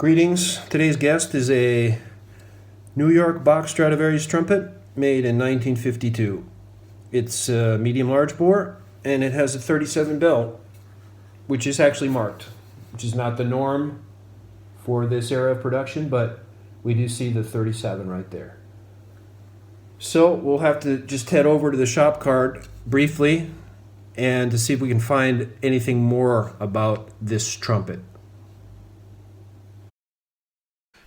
Greetings. Today's guest is a New York Bach Stradivarius trumpet made in 1952. It's a medium-large bore, and it has a 37 bell, which is actually marked, which is not the norm for this era of production, but we do see the 37 right there. So we'll have to just head over to the shop card briefly and to see if we can find anything more about this trumpet.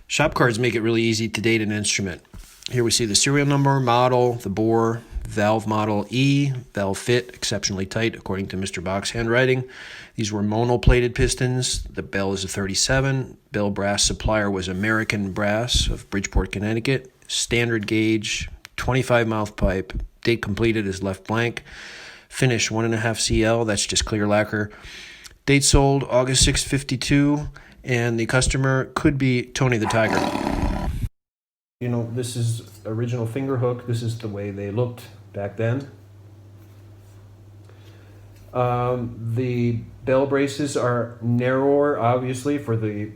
Shop cards make it really easy to date an instrument. Here we see the serial number, model, the bore, valve model E, valve fit, exceptionally tight according to Mr. Bach's handwriting. These were monoplated pistons. The bell is a 37. Bell brass supplier was American Brass of Bridgeport, Connecticut. Standard gauge, 25 mouth pipe. Date completed is left blank. Finish 1.5 CL, that's just clear lacquer. Date sold August 6, 52. And the customer could be Tony the Tiger. You know, this is original finger hook. This is the way they looked back then. The bell braces are narrower, obviously, for the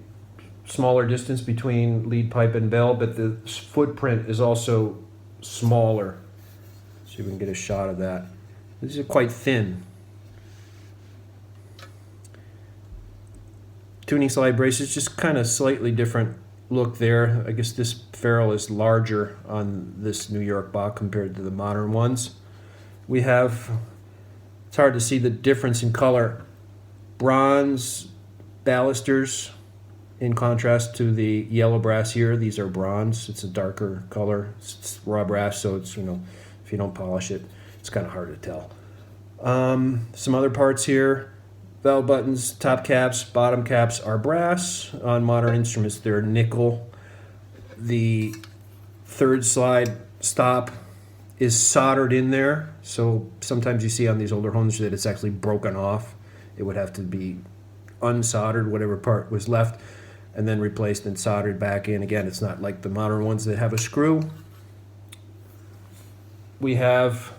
smaller distance between lead pipe and bell, but the footprint is also smaller. See if we can get a shot of that. These are quite thin. Tuning slide braces, just kind of slightly different look there. I guess this ferrule is larger on this New York Bach compared to the modern ones. We have, it's hard to see the difference in color, bronze balusters in contrast to the yellow brass here. These are bronze. It's a darker color. It's raw brass, so it's, you know, if you don't polish it, it's kind of hard to tell. Some other parts here. Valve buttons, top caps, bottom caps are brass. On modern instruments, they're nickel. The third slide stop is soldered in there. So sometimes you see on these older homes that it's actually broken off. It would have to be unsoldered, whatever part was left, and then replaced and soldered back in. Again, it's not like the modern ones that have a screw. We have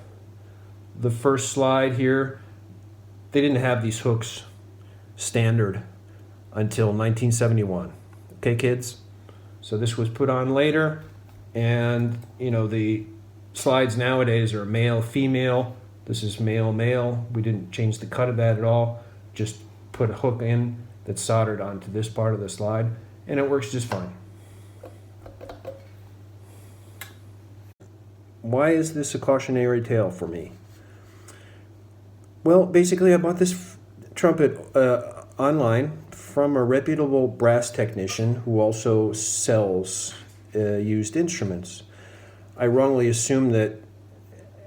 the first slide here. They didn't have these hooks standard until 1971. Okay, kids? So this was put on later, and you know, the slides nowadays are male, female. This is male, male. We didn't change the cut of that at all. Just put a hook in that's soldered onto this part of the slide, and it works just fine. Why is this a cautionary tale for me? Well, basically, I bought this trumpet online from a reputable brass technician who also sells used instruments. I wrongly assumed that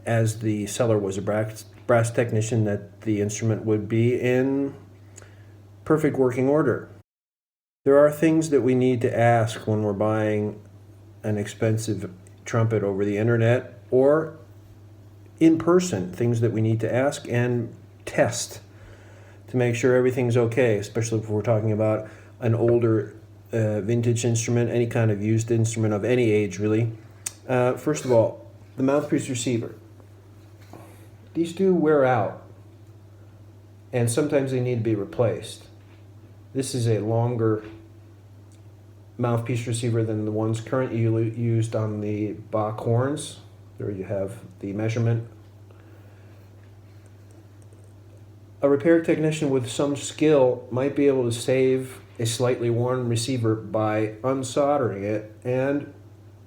as the seller was a brass technician, that the instrument would be in perfect working order. There are things that we need to ask when we're buying an expensive trumpet over the internet or in person, things that we need to ask and test to make sure everything's okay, especially if we're talking about an older vintage instrument, any kind of used instrument of any age, really. First of all, the Mouthpiece Receiver. These do wear out, and sometimes they need to be replaced. This is a longer Mouthpiece Receiver than the ones currently used on the Bach horns. There you have the measurement. A repair technician with some skill might be able to save a slightly worn receiver by unsoldering it and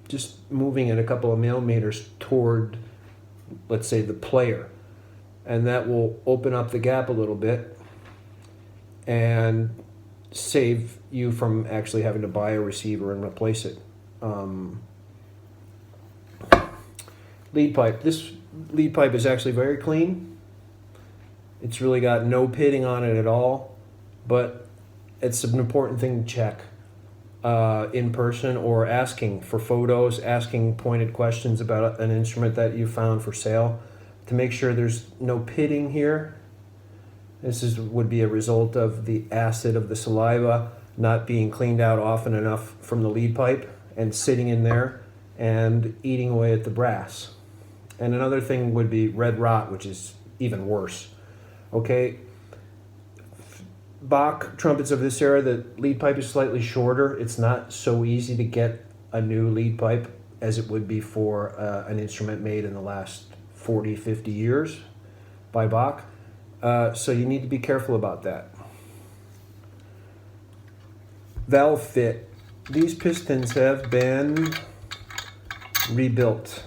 just moving it a couple of millimeters toward, let's say, the player. And that will open up the gap a little bit and save you from actually having to buy a receiver and replace it. Lead pipe. This lead pipe is actually very clean. It's really got no pitting on it at all, but it's an important thing to check in person or asking for photos, asking pointed questions about an instrument that you found for sale to make sure there's no pitting here. This would be a result of the acid of the saliva not being cleaned out often enough from the lead pipe and sitting in there and eating away at the brass. And another thing would be red rot, which is even worse. Okay, Bach trumpets of this era, the lead pipe is slightly shorter. It's not so easy to get a new lead pipe as it would be for an instrument made in the last 40, 50 years by Bach. So you need to be careful about that. Valve fit. These pistons have been rebuilt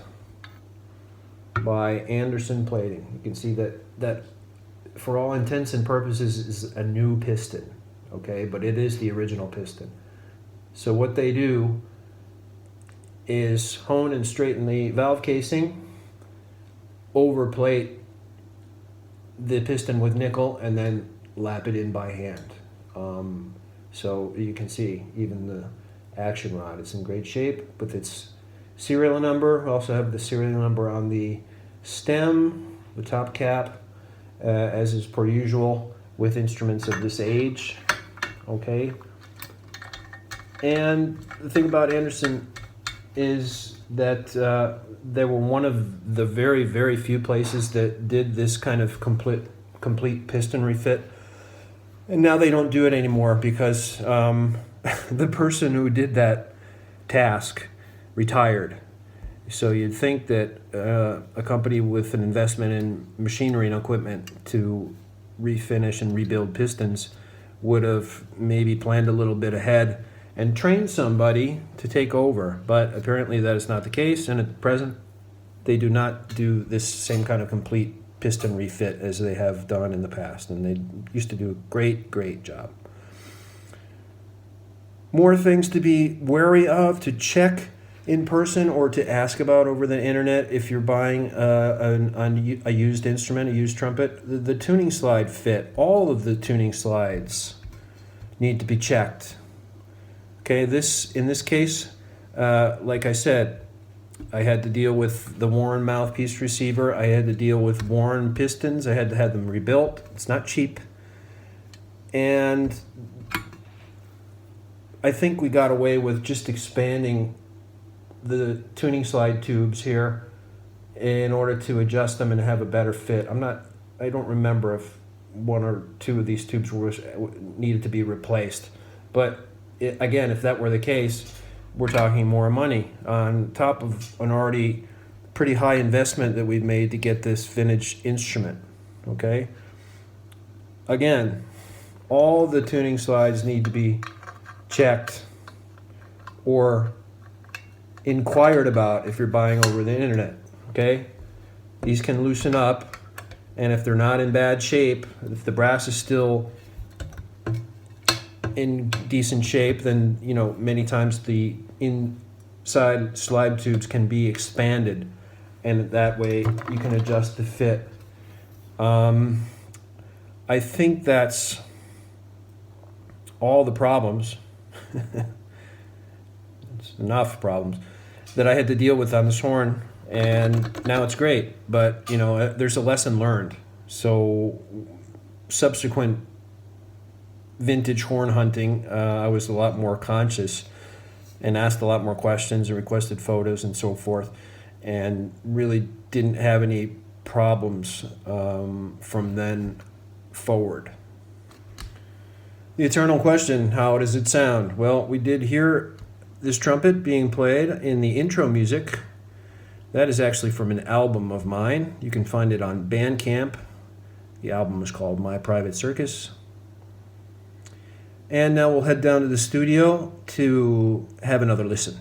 by Anderson Plating. You can see that for all intents and purposes is a new piston, okay? But it is the original piston. So what they do is hone and straighten the valve casing, overplate the piston with nickel, and then lap it in by hand. So you can see even the action rod is in great shape with its serial number. We also have the serial number on the stem, the top cap, as is per usual with instruments of this age. Okay. And the thing about Anderson is that they were one of the very, very few places that did this kind of complete piston refit. And now they don't do it anymore because the person who did that task retired. So you'd think that a company with an investment in machinery and equipment to refinish and rebuild pistons would have maybe planned a little bit ahead and trained somebody to take over. But apparently that is not the case, and at present they do not do this same kind of complete piston refit as they have done in the past, and they used to do a great job. More things to be wary of, to check in person or to ask about over the internet if you're buying a used instrument, a used trumpet. The tuning slide fit. All of the tuning slides need to be checked. Okay, in this case, like I said, I had to deal with the worn mouthpiece receiver. I had to deal with worn pistons. I had to have them rebuilt. It's not cheap. And I think we got away with just expanding the tuning slide tubes here in order to adjust them and have a better fit. I don't remember if one or two of these tubes needed to be replaced. But again, if that were the case, we're talking more money on top of an already pretty high investment that we've made to get this vintage instrument, okay? Again, all the tuning slides need to be checked or inquired about if you're buying over the internet, okay? These can loosen up, and if they're not in bad shape, if the brass is still in decent shape, then many times the inside slide tubes can be expanded, and that way you can adjust the fit. I think that's all the problems. It's enough problems that I had to deal with on this horn, and now it's great, but there's a lesson learned. So subsequent vintage horn hunting, I was a lot more conscious and asked a lot more questions and requested photos and so forth, and really didn't have any problems from then forward. The eternal question, how does it sound? Well, we did hear this trumpet being played in the intro music. That is actually from an album of mine. You can find it on Bandcamp. The album is called My Private Circus. And now we'll head down to the studio to have another listen.